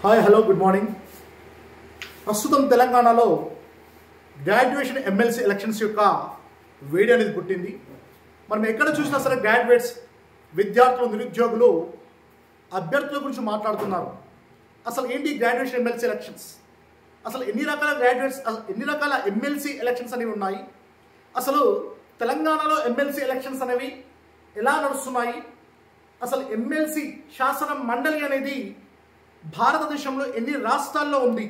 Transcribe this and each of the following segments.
Hi hello good morning. ప్రస్తుతం తెలంగాణలో graduation MLC elections యొక్క వేడి అనేది పుట్టింది. మనం ఎక్కడ చూసినా సరే గ్రాడ్యుయేట్స్, విద్యార్థులు, నిరుద్యోగులు అభ్యర్థుల గురించి మాట్లాడుతున్నారు. అసలు ఏంటి గ్రాడ్యుయేషన్ ఎమ్మెల్సీ ఎలక్షన్స్? అసలు ఎన్ని రకాల ఎమ్మెల్సీ ఎలక్షన్స్ అనేవి ఉన్నాయి? అసలు తెలంగాణలో ఎమ్మెల్సీ ఎలక్షన్స్ అనేవి ఎలా నడుస్తున్నాయి? అసలు ఎమ్మెల్సీ శాసన మండలి అనేది భారతదేశంలో ఎన్ని రాష్ట్రాల్లో ఉంది?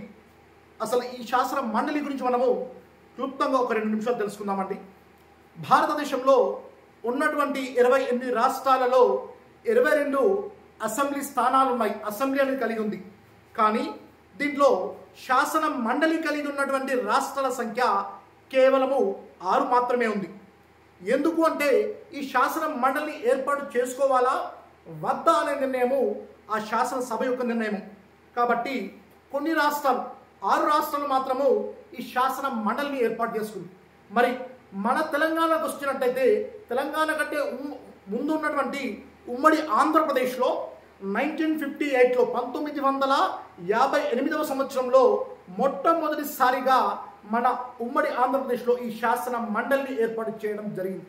అసలు ఈ శాసన మండలి గురించి మనము క్లుప్తంగా ఒక 2 నిమిషాలు తెలుసుకుందామండి. భారతదేశంలో ఉన్నటువంటి 28 రాష్ట్రాలలో 22 అసెంబ్లీ స్థానాలు ఉన్నాయి. అసెంబ్లీ అనేది కలిగి ఉంది. కానీ దీంట్లో శాసన మండలి కలిగి ఉన్నటువంటి రాష్ట్రాల సంఖ్య కేవలము 6 మాత్రమే ఉంది. ఎందుకు అంటే ఈ శాసన మండలిని ఏర్పాటు చేసుకోవాలా వద్దా అనే నిర్ణయము ఆ శాసనసభ యొక్క నిర్ణయం. కాబట్టి కొన్ని రాష్ట్రాలు, 6 రాష్ట్రాలు మాత్రము ఈ శాసన మండలిని ఏర్పాటు చేసుకుంది. మరి మన తెలంగాణకు వచ్చినట్టయితే తెలంగాణ కంటే ముందు ఉన్నటువంటి ఉమ్మడి ఆంధ్రప్రదేశ్లో 1958లో 1958వ సంవత్సరంలో మొట్టమొదటిసారిగా మన ఉమ్మడి ఆంధ్రప్రదేశ్లో ఈ శాసన మండలిని ఏర్పాటు చేయడం జరిగింది.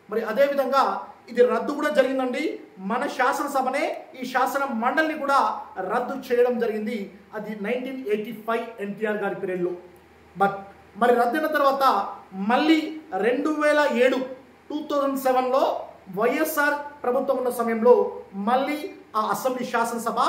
మరి అదేవిధంగా ఇది రద్దు కూడా జరిగిందండి. మన శాసనసభనే ఈ శాసన మండలిని కూడా రద్దు చేయడం జరిగింది. అది 1985 ఎన్టీఆర్ గారి పీరియడ్లో. మరి రద్దయిన తర్వాత మళ్ళీ 2007లో వైఎస్ఆర్ ప్రభుత్వం ఉన్న సమయంలో మళ్ళీ ఆ అసెంబ్లీ శాసనసభ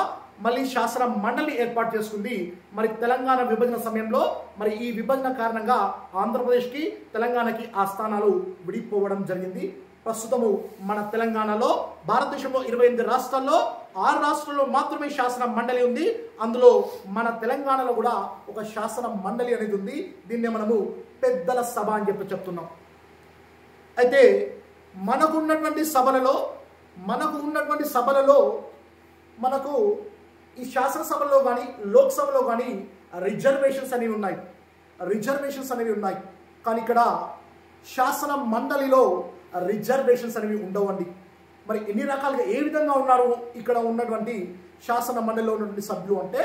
మళ్ళీ శాసన మండలి ఏర్పాటు చేసుకుంది. మరి తెలంగాణ విభజన సమయంలో మరి ఈ విభజన కారణంగా ఆంధ్రప్రదేశ్కి, తెలంగాణకి ఆ స్థానాలు విడిపోవడం జరిగింది. ప్రస్తుతము మన తెలంగాణలో భారతదేశంలో 28 రాష్ట్రాల్లో 6 రాష్ట్రాల్లో మాత్రమే శాసన మండలి ఉంది. అందులో మన తెలంగాణలో కూడా ఒక శాసన మండలి అనేది ఉంది. దీన్నే మనము పెద్దల సభ అని చెప్తున్నాం. అయితే మనకు ఉన్నటువంటి సభలలో మనకు ఈ శాసనసభలో కానీ లోక్సభలో కానీ రిజర్వేషన్స్ అనేవి ఉన్నాయి. కానీ ఇక్కడ శాసన మండలిలో రిజర్వేషన్స్ అనేవి ఉండవండి. మరి ఎన్ని రకాలుగా ఏ విధంగా ఉన్నారు ఇక్కడ ఉన్నటువంటి శాసన మండలిలో ఉన్నటువంటి సభ్యులు అంటే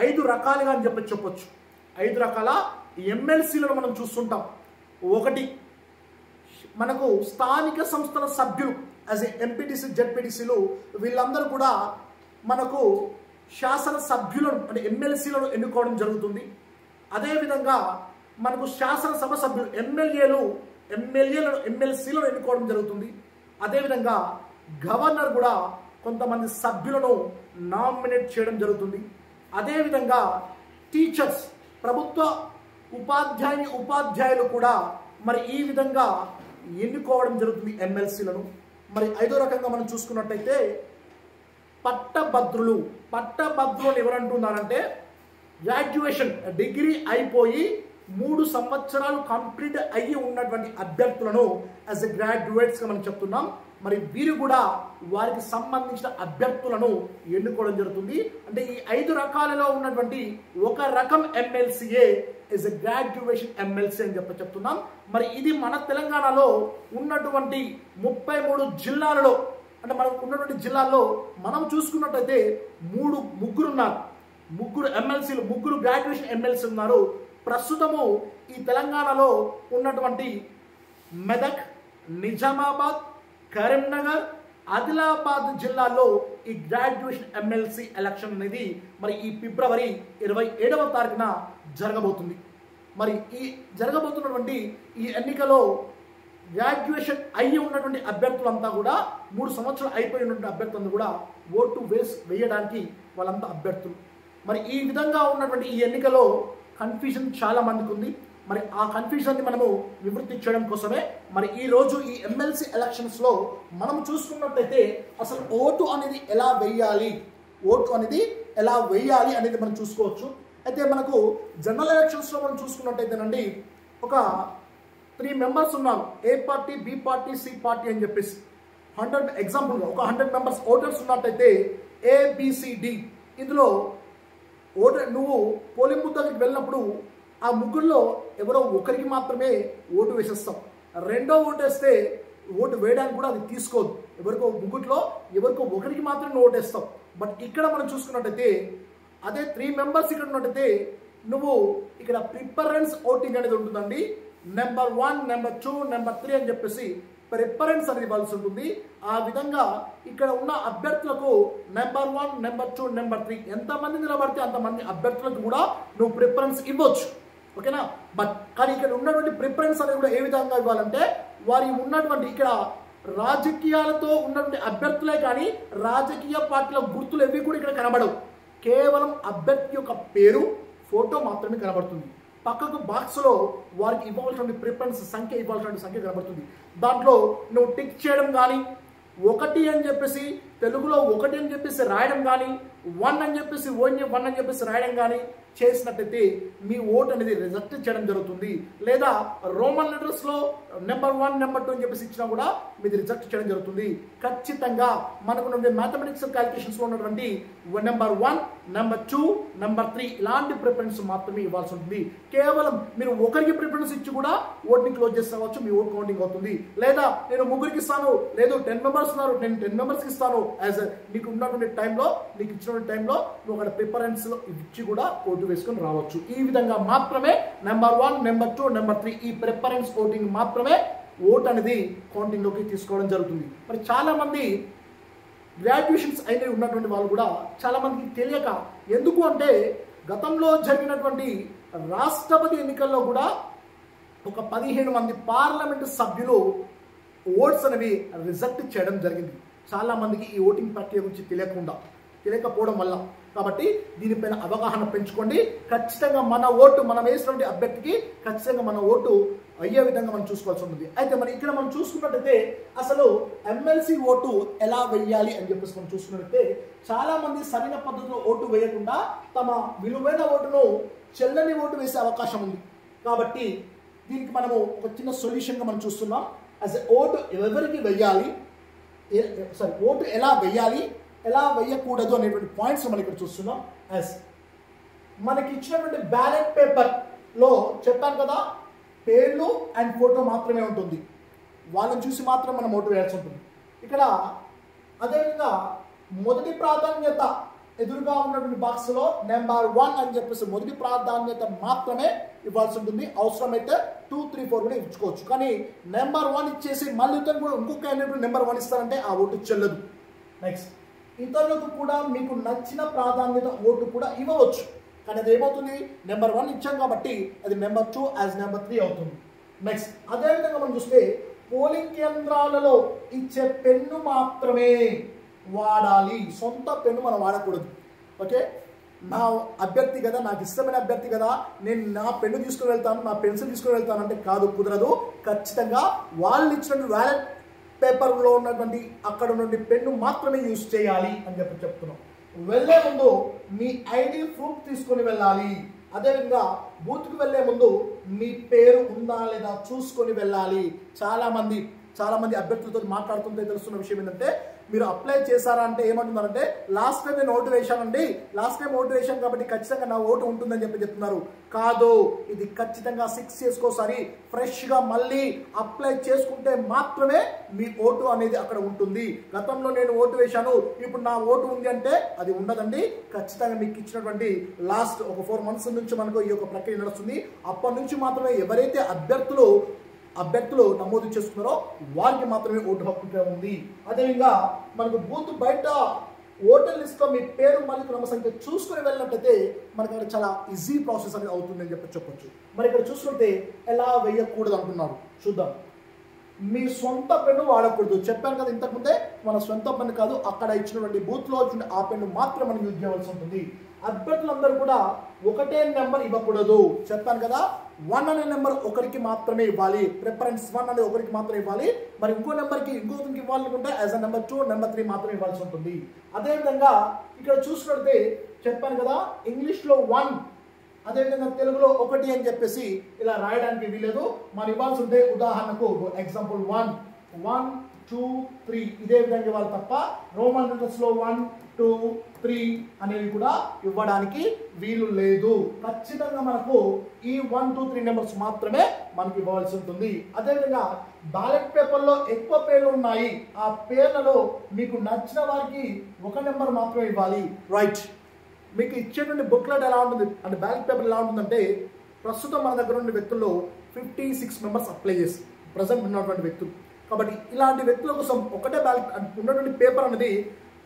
5 రకాలుగా అని చెప్పొచ్చు. 5 రకాల ఎమ్మెల్సీలను మనం చూస్తుంటాం. ఒకటి, మనకు స్థానిక సంస్థల సభ్యులు యాజ్ ఏ ఎంపీటీసీ, జెడ్పీటీసీలు వీళ్ళందరూ కూడా మనకు శాసన సభ్యులను అంటే ఎమ్మెల్సీలను ఎన్నుకోవడం జరుగుతుంది. అదేవిధంగా మనకు శాసనసభ సభ్యులు ఎమ్మెల్సీలను ఎన్నుకోవడం జరుగుతుంది. అదేవిధంగా గవర్నర్ కూడా కొంతమంది సభ్యులను నామినేట్ చేయడం జరుగుతుంది. అదేవిధంగా టీచర్స్, ప్రభుత్వ ఉపాధ్యాయులు కూడా మరి ఈ విధంగా ఎన్నుకోవడం జరుగుతుంది ఎమ్మెల్సీలను. మరి 5వ రకంగా మనం చూసుకున్నట్టయితే పట్టభద్రులు ఎవరంటున్నారంటే గ్రాడ్యుయేషన్ డిగ్రీ అయిపోయి 3 సంవత్సరాలు కంప్లీట్ అయ్యి ఉన్నటువంటి అభ్యర్థులను యాజ్ ఎ గ్రాడ్యుయేట్స్గా మనం చెప్తున్నాం. మరి వీరు కూడా వారికి సంబంధించిన అభ్యర్థులను ఎన్నుకోవడం జరుగుతుంది. అంటే ఈ 5 రకాలలో ఉన్నటువంటి ఒక రకం ఎమ్మెల్సీఏ ఇస్ ఎ గ్రాడ్యుయేషన్ ఎమ్మెల్సీ అని చెప్తున్నాం. మరి ఇది మన తెలంగాణలో ఉన్నటువంటి 33 జిల్లాలలో అంటే మనకు ఉన్నటువంటి జిల్లాల్లో మనం చూసుకున్నట్టయితే ముగ్గురు ఎమ్మెల్సీలు, 3 గ్రాడ్యుయేషన్ ఎమ్మెల్సీ ఉన్నారు. ప్రస్తుతము ఈ తెలంగాణలో ఉన్నటువంటి మెదక్, నిజామాబాద్, కరీంనగర్, ఆదిలాబాద్ జిల్లాల్లో ఈ గ్రాడ్యుయేషన్ ఎమ్మెల్సీ ఎలక్షన్ అనేది మరి ఈ ఫిబ్రవరి 27వ తారీఖున జరగబోతుంది. మరి ఈ జరగబోతున్నటువంటి ఈ ఎన్నికలో గ్రాడ్యుయేషన్ అయ్యి ఉన్నటువంటి అభ్యర్థులంతా కూడా 3 సంవత్సరాలు అయిపోయి ఉన్నటువంటి అభ్యర్థులంతా కూడా ఓటు వేయడానికి వాళ్ళంతా అభ్యర్థులు. మరి ఈ విధంగా ఉన్నటువంటి ఈ ఎన్నికలో కన్ఫ్యూజన్ చాలా మందికి ఉంది. మరి ఆ కన్ఫ్యూజన్ని మనము నివృత్తి చేయడం కోసమే మరి ఈ రోజు ఈ ఎమ్మెల్సీ ఎలక్షన్స్లో మనం చూసుకున్నట్టయితే అసలు ఓటు అనేది ఎలా వేయాలి అనేది మనం చూసుకోవచ్చు. అయితే మనకు జనరల్ ఎలక్షన్స్లో మనం చూసుకున్నట్టయితేనండి ఒక 3 మెంబర్స్ ఉన్నారు. A party, B party, C party అని చెప్పేసి 100 ఎగ్జాంపుల్గా ఒక 100 మెంబర్స్ ఓటర్స్ ఉన్నట్టయితే ఏబిసిడి ఇందులో నువ్వు పోలింగ్ బూత్ దగ్గరికి వెళ్ళినప్పుడు ఆ ముగ్గురులో ఎవరో ఒకరికి మాత్రమే ఓటు వేసేస్తాం. రెండో ఓటు వేస్తే ఓటు వేయడానికి కూడా అది తీసుకోదు. ఎవరికో ఒకరికి మాత్రమే ఓటు వేస్తాం. బట్ ఇక్కడ మనం చూసుకున్నట్టయితే అదే 3 మెంబర్స్ ఇక్కడ ఉన్నట్టయితే నువ్వు ఇక్కడ ప్రిఫరెన్స్ ఓటింగ్ అనేది ఉంటుందండి. నెంబర్ 1, నెంబర్ 2, నెంబర్ 3 అని చెప్పేసి ప్రిఫరెన్స్ అనేది ఇవ్వాల్సి ఉంటుంది. ఆ విధంగా ఇక్కడ ఉన్న అభ్యర్థులకు నెంబర్ 1, నెంబర్ 2, నెంబర్ 3 ఎంతమంది నిలబడితే అంతమంది అభ్యర్థులకు కూడా నువ్వు ప్రిఫరెన్స్ ఇవ్వచ్చు. ఓకేనా? బట్ కానీ ఇక్కడ ఉన్నటువంటి ప్రిఫరెన్స్ అనేది కూడా ఏ విధంగా ఇవ్వాలంటే వారి ఉన్నటువంటి ఇక్కడ రాజకీయాలతో ఉన్నటువంటి అభ్యర్థులే కానీ రాజకీయ పార్టీల గుర్తులు ఎవి కూడా ఇక్కడ కనబడవు. కేవలం అభ్యర్థి యొక్క పేరు, ఫోటో మాత్రమే కనబడుతుంది. పక్కకు బాక్స్లో వారికి ఇవ్వాల్సిన ప్రిఫరెన్స్ సంఖ్య, ఇవ్వాల్సిన సంఖ్య కనబడుతుంది. దాంట్లో నువ్వు టిక్ చేయడం కానీ 1 అని చెప్పేసి తెలుగులో 1 అని చెప్పేసి రాయడం కానీ 1 అని చెప్పేసి 1 అని చెప్పేసి రాయడం కానీ చేసినట్టయితే మీ ఓట్ అనేది రిజెక్ట్ చేయడం జరుగుతుంది. లేదా రోమన్ లెటర్స్లో నెంబర్ 1, నెంబర్ 2 అని చెప్పేసి ఇచ్చినా కూడా మీది రిజెక్ట్ చేయడం జరుగుతుంది. ఖచ్చితంగా మనకు మ్యాథమెటిక్స్ క్యాలిక్యులేషన్స్లో ఉన్నటువంటి నెంబర్ 1, నెంబర్ 2, నెంబర్ 3 ఇలాంటి ప్రిఫరెన్స్ మాత్రమే ఇవ్వాల్సి ఉంటుంది. కేవలం మీరు ఒకరికి ప్రిఫరెన్స్ ఇచ్చి కూడా ఓట్ని క్లోజ్ చేసుకోవచ్చు, మీ ఓట్ కౌంటింగ్ అవుతుంది. లేదా నేను 3కి ఇస్తాను, లేదు 10 మెంబర్స్ ఉన్నారు, నేను 10 మెంబర్స్కి ఇస్తాను, యాజ్ నీకు ఉన్నటువంటి టైంలో, నీకు ఇచ్చినటువంటి టైంలో నువ్వు అక్కడ ప్రిఫరెన్స్ ఇచ్చి కూడా ఓటు వేసుకొని రావచ్చు. ఈ విధంగా మాత్రమే నెంబర్ 1, నెంబర్ 2, నెంబర్ 3 ఈ ప్రిఫరెన్స్ ఓటింగ్ మాత్రమే ఓట్ అనేది కౌంటింగ్లోకి తీసుకోవడం జరుగుతుంది. మరి చాలా మంది గ్రాడ్యుయేషన్స్ అయిన ఉన్నటువంటి వాళ్ళు కూడా చాలా మందికి తెలియక, ఎందుకు అంటే గతంలో జరిగినటువంటి రాష్ట్రపతి ఎన్నికల్లో కూడా ఒక 15 మంది పార్లమెంటు సభ్యులు ఓట్స్ అనేవి రిజెక్ట్ చేయడం జరిగింది. చాలా మందికి ఈ ఓటింగ్ ప్రక్రియ గురించి తెలియకపోవడం వల్ల. కాబట్టి దీనిపైన అవగాహన పెంచుకోండి. ఖచ్చితంగా మన ఓటు, మనం వేసినటువంటి అభ్యర్థికి ఖచ్చితంగా మన ఓటు అయ్యే విధంగా మనం చూసుకోవాల్సి ఉంటుంది. అయితే మరి ఇక్కడ మనం చూసుకున్నట్టయితే అసలు ఎమ్మెల్సీ ఓటు ఎలా వేయాలి అని చెప్పేసి మనం చూసుకున్నట్టయితే చాలా మంది సరైన పద్ధతిలో ఓటు వేయకుండా తమ విలువైన ఓటును చెల్లని ఓటు వేసే అవకాశం ఉంది. కాబట్టి దీనికి మనము ఒక చిన్న సొల్యూషన్గా మనం చూస్తున్నాం. ఓటు ఎవరికి వేయాలి, ఓటు ఎలా వేయాలి, ఎలా వేయకూడదు అనేటువంటి పాయింట్స్ మనం ఇక్కడ చూస్తున్నాం. మనకి ఇచ్చినటువంటి బ్యాలెట్ పేపర్లో చెప్పాను కదా, పేర్లు అండ్ ఫోటో మాత్రమే ఉంటుంది. వాళ్ళని చూసి మాత్రం మనం ఓటు వేయాల్సి ఉంటుంది. ఇక్కడ అదేవిధంగా మొదటి ప్రాధాన్యత ఎదురుగా ఉన్నటువంటి బాక్స్లో నెంబర్ 1 అని చెప్పేసి మొదటి ప్రాధాన్యత మాత్రమే ఇవ్వాల్సి ఉంటుంది. అవసరమైతే 2, 3, 4 కూడా ఇచ్చుకోవచ్చు. కానీ నెంబర్ 1 ఇచ్చేసి మళ్ళీ ఇతను కూడా ఇంకొక క్యాండిడేట్ నెంబర్ 1 ఇస్తారంటే ఆ ఓటు చెల్లదు. నెక్స్ట్, ఇతరులకు కూడా మీకు నచ్చిన ప్రాధాన్యత ఓటు కూడా ఇవ్వవచ్చు. కానీ అది ఏమవుతుంది, నెంబర్ 1 ఇచ్చాం కాబట్టి అది నెంబర్ 2 యాజ్ నెంబర్ 3 అవుతుంది. నెక్స్ట్, అదేవిధంగా మనం చూస్తే పోలింగ్ కేంద్రాలలో ఇచ్చే పెన్ను మాత్రమే వాడాలి. సొంత పెన్ను మనం వాడకూడదు. ఓకే, నా అభ్యర్థి కదా, నాకు ఇష్టమైన అభ్యర్థి కదా, నేను నా పెన్ను తీసుకుని వెళ్తాను, నా పెన్సిల్ తీసుకుని వెళ్తాను అంటే కాదు, కుదరదు. ఖచ్చితంగా వాళ్ళు ఇచ్చినటువంటి బ్యాలెట్ పేపర్లో ఉన్నటువంటి అక్కడ ఉన్నటువంటి పెన్ను మాత్రమే యూజ్ చేయాలి అని చెప్తున్నాం. వెళ్ళే ముందు మీ ఐడి ప్రూఫ్ తీసుకొని వెళ్ళాలి. అదేవిధంగా బూత్కి వెళ్ళే ముందు మీ పేరు ఉందా లేదా చూసుకొని వెళ్ళాలి. చాలా మంది అభ్యర్థులతో మాట్లాడుతుంటే తెలుస్తున్న విషయం ఏంటంటే, మీరు అప్లై చేశారా అంటే ఏమంటున్నారంటే, లాస్ట్ టైం నేను ఓటు వేశానండి, లాస్ట్ టైం ఓటు వేశాను కాబట్టి ఖచ్చితంగా నా ఓటు ఉంటుందని చెప్తున్నారు. కాదు, ఇది ఖచ్చితంగా 6 ఇయర్స్కోసారి ఫ్రెష్గా మళ్ళీ అప్లై చేసుకుంటే మాత్రమే మీ ఓటు అనేది అక్కడ ఉంటుంది. గతంలో నేను ఓటు వేశాను, ఇప్పుడు నా ఓటు ఉంది అంటే అది ఉండదండి. ఖచ్చితంగా మీకు ఇచ్చినటువంటి లాస్ట్ ఒక 4 months నుంచి మనకు ఈ యొక్క ప్రక్రియ నడుస్తుంది. అప్పటి నుంచి మాత్రమే ఎవరైతే అభ్యర్థులు నమోదు చేసుకున్నారో వారికి మాత్రమే ఓటు హక్కు ఉంది. అదేవిధంగా మనకు బూత్ బయట ఓటర్ లిస్ట్లో మీ పేరు మరియు క్రమ సంఖ్య చూసుకుని వెళ్ళినట్టయితే మనకి అక్కడ చాలా ఈజీ ప్రాసెస్ అనేది అవుతుంది అని చెప్పొచ్చు. మరి ఇక్కడ చూసుకుంటే ఎలా వేయకూడదు అంటున్నారు, చూద్దాం. మీ సొంత పెన్ను వాడకూడదు. చెప్పాను కదా ఇంతకుముందే, మన సొంత పెన్ను కాదు, అక్కడ ఇచ్చినటువంటి బూత్లో వచ్చిన ఆ పెన్ను మాత్రం మనం యూజ్ చేయవలసి ఉంటుంది. అభ్యర్థులందరూ కూడా ఒకటే నెంబర్ ఇవ్వకూడదు. చెప్పాను కదా, 1 అనే నెంబర్ ఒకరికి మాత్రమే ఇవ్వాలి. ప్రిఫరెన్స్ 1 అనేది ఒకరికి మాత్రమే ఇవ్వాలి. మరి ఇంకొకరికి ఇవ్వాలనుకుంటే యాజ్ అ నెంబర్ 2, నెంబర్ 3 మాత్రమే ఇవ్వాల్సి ఉంటుంది. అదేవిధంగా ఇక్కడ చూసుకుంటే చెప్పాను కదా, ఇంగ్లీష్లో 1, అదేవిధంగా తెలుగులో 1 అని చెప్పేసి ఇలా రాయడానికి వీలేదు. మనం ఇవ్వాల్సి ఉంటే ఉదాహరణకు ఎగ్జాంపుల్ 1, 1, 2, 3 ఇదే విధంగా ఇవ్వాలి తప్ప రోమన్ లెటర్స్లో 1, 2, 3 అనేవి కూడా ఇవ్వడానికి వీలు లేదు. ఖచ్చితంగా మనకు ఈ 1, 2, 3 నెంబర్స్ మాత్రమే మనకి ఇవ్వవలసి ఉంటుంది. అదేవిధంగా బ్యాలెట్ పేపర్లో ఎక్కువ పేర్లు ఉన్నాయి, ఆ పేర్లలో మీకు నచ్చిన వారికి ఒక నెంబర్ మాత్రమే ఇవ్వాలి. రైట్, మీకు ఇచ్చేటువంటి బుక్లెట్ ఎలా ఉంటుంది అంటే బ్యాలెట్ పేపర్ ఎలా ఉంటుందంటే ప్రస్తుతం మన దగ్గర ఉన్న వ్యక్తుల్లో 56 మెంబర్స్ అప్లై చేసి ప్రజెంట్ ఉన్నటువంటి వ్యక్తులు. కాబట్టి ఇలాంటి వ్యక్తుల కోసం ఒకటే బ్యాలెట్ ఉన్నటువంటి పేపర్ అనేది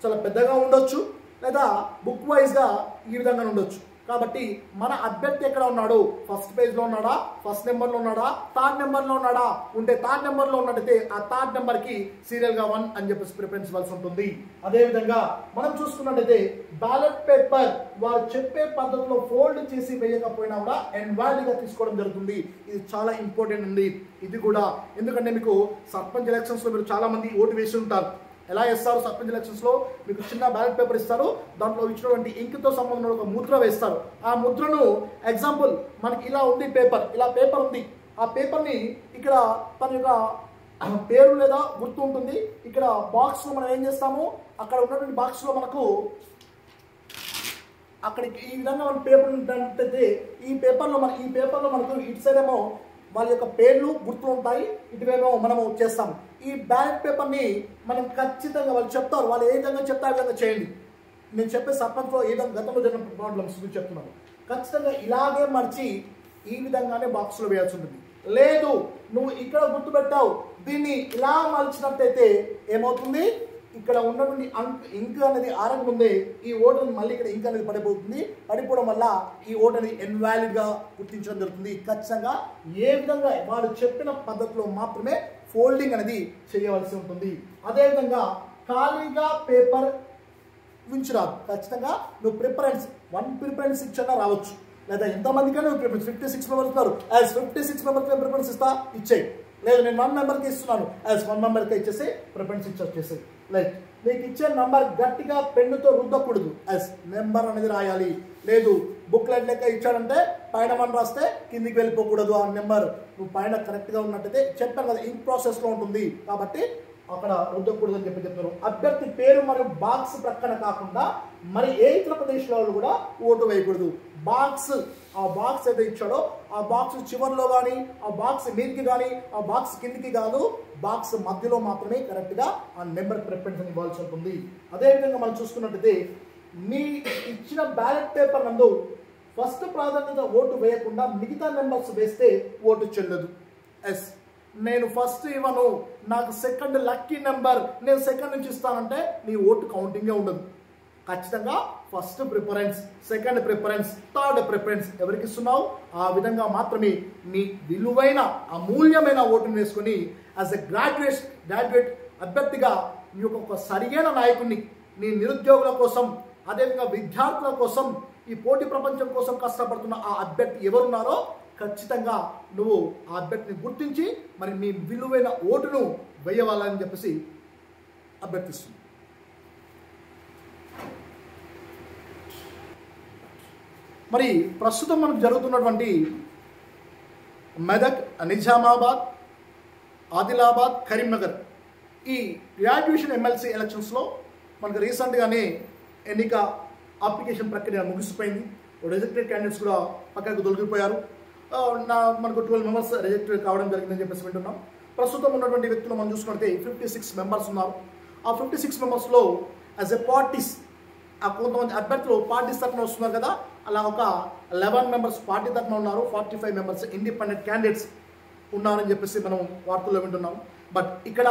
చాలా పెద్దగా ఉండొచ్చు లేదా బుక్ వైజ్గా ఈ విధంగా ఉండొచ్చు. కాబట్టి మన అభ్యర్థి ఎక్కడ ఉన్నాడు, ఫస్ట్ పేజ్లో ఉన్నాడా, ఫస్ట్ నెంబర్లో ఉన్నాడా, థర్డ్ నెంబర్లో ఉన్నాడా, ఉంటే థర్డ్ నెంబర్లో ఉన్నట్టయితే ఆ థర్డ్ నెంబర్కి సీరియల్గా 1 అని చెప్పేసి ప్రిఫరెన్స్ ఇవ్వాల్సి ఉంటుంది. అదేవిధంగా మనం చూసుకున్నట్టయితే బ్యాలెట్ పేపర్ వారు చెప్పే పద్ధతిలో ఫోల్డ్ చేసి వేయకపోయినా కూడా ఇన్వాలిడ్గా తీసుకోవడం జరుగుతుంది. ఇది చాలా ఇంపార్టెంట్ ఉంది ఇది కూడా. ఎందుకంటే మీకు సర్పంచ్ ఎలక్షన్స్లో మీరు చాలామంది ఓటు వేసి ఉంటారు. ఎలా వేస్తారు, సర్పంచ్ ఎలక్షన్స్లో మీకు చిన్న బ్యాలెట్ పేపర్ ఇస్తారు, దాంట్లో ఇచ్చినటువంటి ఇంక్తో సంబంధించిన ఒక ముద్ర వేస్తారు. ఆ ముద్రను ఎగ్జాంపుల్ మనకి ఇలా ఉంది పేపర్, ఇలా పేపర్ ఉంది, ఆ పేపర్ని ఇక్కడ తన యొక్క పేరు లేదా గుర్తు ఉంటుంది. ఇక్కడ బాక్స్లో మనం ఏం చేస్తాము, అక్కడ ఉన్నటువంటి బాక్స్లో మనకు అక్కడికి ఈ విధంగా మన పేపర్ ఉంటే ఈ పేపర్లో మనకు ఇటు సైడ్ ఏమో వాళ్ళ యొక్క పేర్లు గుర్తులు ఉంటాయి, ఇటువేమో మనము చేస్తాము. ఈ బ్యాలెట్ పేపర్ని మనం ఖచ్చితంగా వాళ్ళు చెప్తారు, వాళ్ళు ఏ విధంగా చెప్తే ఆ విధంగా చేయండి. నేను చెప్పే సర్పంచ్లో ఏ విధంగా గతంలో జరిగిన ప్రాబ్లమ్స్ గురించి చెప్తున్నాను. ఖచ్చితంగా ఇలాగే మర్చి ఈ విధంగానే బాక్స్లో వేయాల్సి ఉంటుంది. లేదు నువ్వు ఇక్కడ గుర్తుపెట్టావు, దీన్ని ఇలా మలిచినట్టయితే ఏమవుతుంది, ఇక్కడ ఉన్నటువంటి ఇంక్ అనేది ఆరక ముందే ఈ ఓటుని మళ్ళీ ఇక్కడ ఇంక్ అనేది పడిపోవడం వల్ల ఈ ఓటు అనేది ఇన్వాలిడ్గా గుర్తించడం జరుగుతుంది. ఖచ్చితంగా ఏ విధంగా వాళ్ళు చెప్పిన పద్ధతిలో మాత్రమే ఫోల్డింగ్ అనేది చేయవలసి ఉంటుంది. అదేవిధంగా ఖాళీగా పేపర్ ఉంచిరాదు. ఖచ్చితంగా నువ్వు ప్రిఫరెన్స్ 1 ప్రిఫరెన్స్ ఇచ్చినా రావచ్చు, లేదా ఎంతమందికైనా నువ్వు ప్రిఫరెన్స్ 56 మెంబర్స్ ఉన్నారు, యాజ్ 56 మెంబర్కి ప్రిఫరెన్స్ ఇస్తా ఇచ్చేయి. లేదు నేను 1 మెంబర్కి ఇస్తున్నాను, యాజ్ 1 మెంబర్కి ఇచ్చేసి ప్రిఫరెన్స్ ఇచ్చేసేయి. లైక్ నీకు ఇచ్చే నంబర్ గట్టిగా పెన్నుతో రుద్దకూడదు, యాజ్ నెంబర్ అనేది రాయాలి. లేదు బుక్లెట్ లెక్క ఇచ్చాడంటే పైన 1 రాస్తే కిందికి వెళ్ళిపోకూడదు. ఆ నెంబర్ నువ్వు పైన కరెక్ట్గా ఉన్నట్టయితే చెప్పాను కదా ఇంక్ ప్రాసెస్లో ఉంటుంది కాబట్టి అక్కడ రుద్దకూడదు అని చెప్తారు. అభ్యర్థి పేరు మరియు బాక్స్ ప్రక్కన కాకుండా మరి ఏ ఇతర ప్రదేశాల కూడా ఓటు వేయకూడదు. ఆ బాక్స్ అయితే ఇచ్చాడో ఆ బాక్స్ చివరిలో కానీ, ఆ బాక్స్ మీదికి కానీ, ఆ బాక్స్ కిందికి కాదు, బాక్స్ మధ్యలో మాత్రమే కరెక్ట్గా ఆ నెంబర్ ప్రిఫరెన్స్ ఇవ్వాల్సి ఉంటుంది. అదేవిధంగా మనం చూసుకున్నట్టయితే మీ ఇచ్చిన బ్యాలెట్ పేపర్ నందు ఫస్ట్ ప్రాధాన్యత ఓటు వేయకుండా మిగతా నెంబర్స్ వేస్తే ఓటు చెల్లదు. ఎస్ నేను ఫస్ట్ ఇవ్వను, నాకు సెకండ్ లక్కీ నెంబర్, నేను సెకండ్ నుంచి ఇస్తానంటే నీ ఓటు కౌంటింగే ఉండదు. ఖచ్చితంగా first preference, second preference, third preference ఎవరికి ఇస్తున్నావు ఆ విధంగా మాత్రమే నీ విలువైన అమూల్యమైన ఓటును వేసుకొని యాజ్ ఎ గ్రాడ్యుయేట్ అభ్యర్థిగా నీ ఒక సరియైన నాయకుడిని నీ నిరుద్యోగుల కోసం, అదేవిధంగా విద్యార్థుల కోసం, ఈ పోటీ ప్రపంచం కోసం కష్టపడుతున్న ఆ అభ్యర్థి ఎవరున్నారో ఖచ్చితంగా నువ్వు ఆ అభ్యర్థిని గుర్తించి మరి నీ విలువైన ఓటును వేయవాలని చెప్పేసి అభ్యర్థిస్తుంది. మరి ప్రస్తుతం మనకు జరుగుతున్నటువంటి మెదక్, నిజామాబాద్, ఆదిలాబాద్, కరీంనగర్ ఈ గ్రాడ్యుయేషన్ ఎమ్మెల్సీ ఎలక్షన్స్లో మనకు రీసెంట్గానే ఎన్నిక అప్లికేషన్ ప్రక్రియ ముగిసిపోయింది. రిజెక్టెడ్ క్యాండిడేట్స్ కూడా పక్కకు తొలగిపోయారు. మనకు 12 మెంబర్స్ రిజెక్ట్ కావడం జరిగిందని చెప్పేసి వింటున్నాం. ప్రస్తుతం ఉన్నటువంటి వ్యక్తులు మనం చూసుకుంటే 56 మెంబర్స్ ఉన్నారు. ఆ 56 మెంబర్స్లో యాజ్ ఎ పార్టీస్ కొంతమంది అభ్యర్థులు పార్టీస్ తరఫున వస్తున్నారు కదా, అలా ఒక 11 మెంబర్స్ పార్టీ తరఫున ఉన్నారు, 45 మెంబర్స్ ఇండిపెండెంట్ క్యాండిడేట్స్ ఉన్నారని చెప్పేసి మనం వార్తల్లో వింటున్నాం. బట్ ఇక్కడ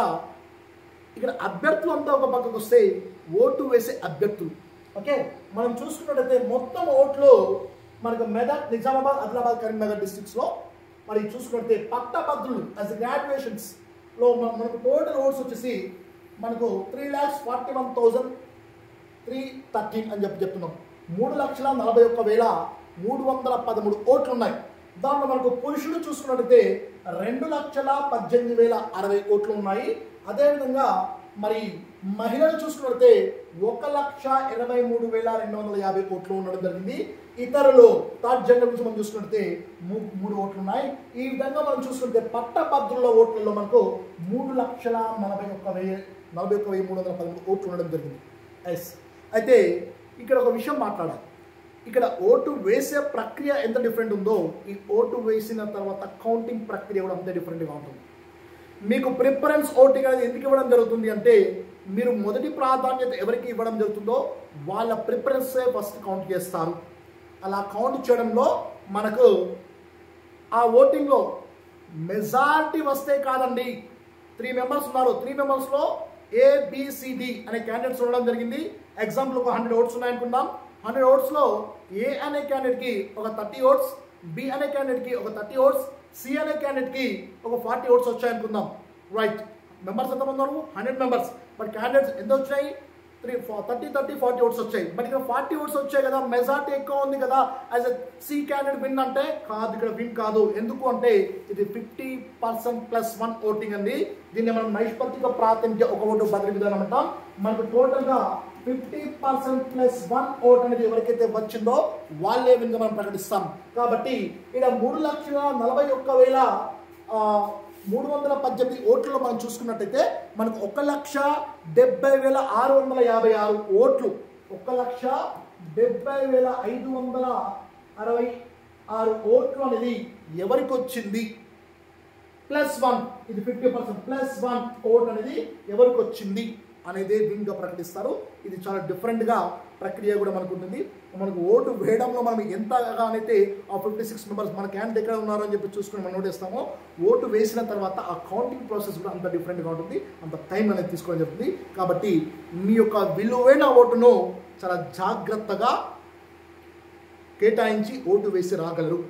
అభ్యర్థులు అంతా ఒక పక్కకు వస్తే ఓటు వేసే అభ్యర్థులు ఓకే మనం చూసుకున్నట్టయితే మొత్తం ఓట్లు మనకు మెదక్, నిజామాబాద్, ఆదిలాబాద్, కరీంనగర్ డిస్ట్రిక్ట్స్లో మరి చూసుకుంటే పట్టభద్రులు యాజ్ గ్రాడ్యుయేషన్స్లో మనకు టోటల్ ఓట్స్ వచ్చేసి మనకు 3,41,313 అని చెప్తున్నాం. 3,41,313 ఓట్లు ఉన్నాయి. దాంట్లో మనకు పురుషులు చూసుకున్నట్టయితే 2,18,060 ఓట్లు ఉన్నాయి. అదేవిధంగా మరి మహిళలు చూసుకున్నట్లయితే 1,23,250 ఓట్లు ఉండడం జరిగింది. ఇతరులు థర్డ్ జెండర్ గురించి మనం చూసుకుంటే 3 ఓట్లు ఉన్నాయి. ఈ విధంగా మనం చూసుకుంటే పట్టభద్రుల ఓట్లలో మనకు 3,41,313 ఓట్లు ఉండడం జరిగింది. ఎస్ అయితే ఇక్కడ ఒక విషయం మాట్లాడాలి. ఇక్కడ ఓటు వేసే ప్రక్రియ ఎంత డిఫరెంట్ ఉందో ఈ ఓటు వేసిన తర్వాత కౌంటింగ్ ప్రక్రియ కూడా అంతే డిఫరెంట్గా ఉంటుంది. మీకు ప్రిఫరెన్స్ ఓటింగ్ అనేది ఎందుకు ఇవ్వడం జరుగుతుంది అంటే మీరు మొదటి ప్రాధాన్యత ఎవరికి ఇవ్వడం జరుగుతుందో వాళ్ళ ప్రిఫరెన్సే ఫస్ట్ కౌంట్ చేస్తారు. అలా కౌంట్ చేయడంలో మనకు ఆ ఓటింగ్లో మెజారిటీ వస్తే కాదండి, 3 మెంబర్స్ ఉన్నారు, 3 మెంబర్స్లో ఏబిసిడి అనే క్యాండిడేట్స్ ఉండడం జరిగింది. ఎగ్జాంపుల్ ఒక 100 ఓట్స్ ఉన్నాయనుకుందాం. 100 ఓట్స్లో ఏ అనే క్యాండిడేట్కి ఒక 30 ఓట్స్, బి అనే క్యాండిడేట్కి ఒక 30 ఓట్స్, సి అనే క్యాండిడేట్కి ఒక 40 ఓట్స్ వచ్చాయనుకుందాం. రైట్, మెంబర్స్ ఎంతమంది ఉన్నారు? 100 మెంబర్స్. బట్ క్యాండిడేట్స్ ఎంత వచ్చాయి? 30, 40 ఓట్స్ వచ్చాయి. బట్ ఇక్కడ 40 ఓట్స్ వచ్చాయి కదా, మెజారిటీ ఎక్కువ ఉంది కదా, as a C candidate win అంటే కాదు, ఇక్కడ విన్ కాదు. ఎందుకు అంటే ఇది 50% + 1 ఓటింగ్ అండి. దీన్ని మనం నైష్పత్తిక ప్రాతినిధ్య ఒక ఓటు బదిలీ విధానం అంటాం. మనకు టోటల్గా 50% + 1 ఓట్ అనేది ఎవరికైతే వచ్చిందో వాళ్ళే విన్గా మనం ప్రకటిస్తాం. కాబట్టి ఇక్కడ 3,70,318 ఓట్లలో మనం చూసుకున్నట్టయితే మనకు 1,70,656 ఓట్లు, 1,70,566 ఓట్లు అనేది ఎవరికి వచ్చింది? +1, ఇది 50% +1 ఓట్ అనేది ఎవరికి వచ్చింది అనేది విన్గా ప్రకటిస్తారు. ఇది చాలా డిఫరెంట్గా ప్రక్రియ కూడా మనకు ఉంటుంది. మనకు ఓటు వేయడంలో మనం ఎంతగానైతే ఆ 56 మెంబర్స్ మన క్యాండిడేట్ ఎక్కడ ఉన్నారో అని చెప్పి చూసుకుని మనం నోటేస్తామో, ఓటు వేసిన తర్వాత ఆ కౌంటింగ్ ప్రాసెస్ కూడా అంత డిఫరెంట్గా ఉంటుంది, అంత టైం అనేది తీసుకోవడం జరుగుతుంది. కాబట్టి మీ యొక్క విలువైన ఓటును చాలా జాగ్రత్తగా కేటాయించి ఓటు వేసి రాగలరు.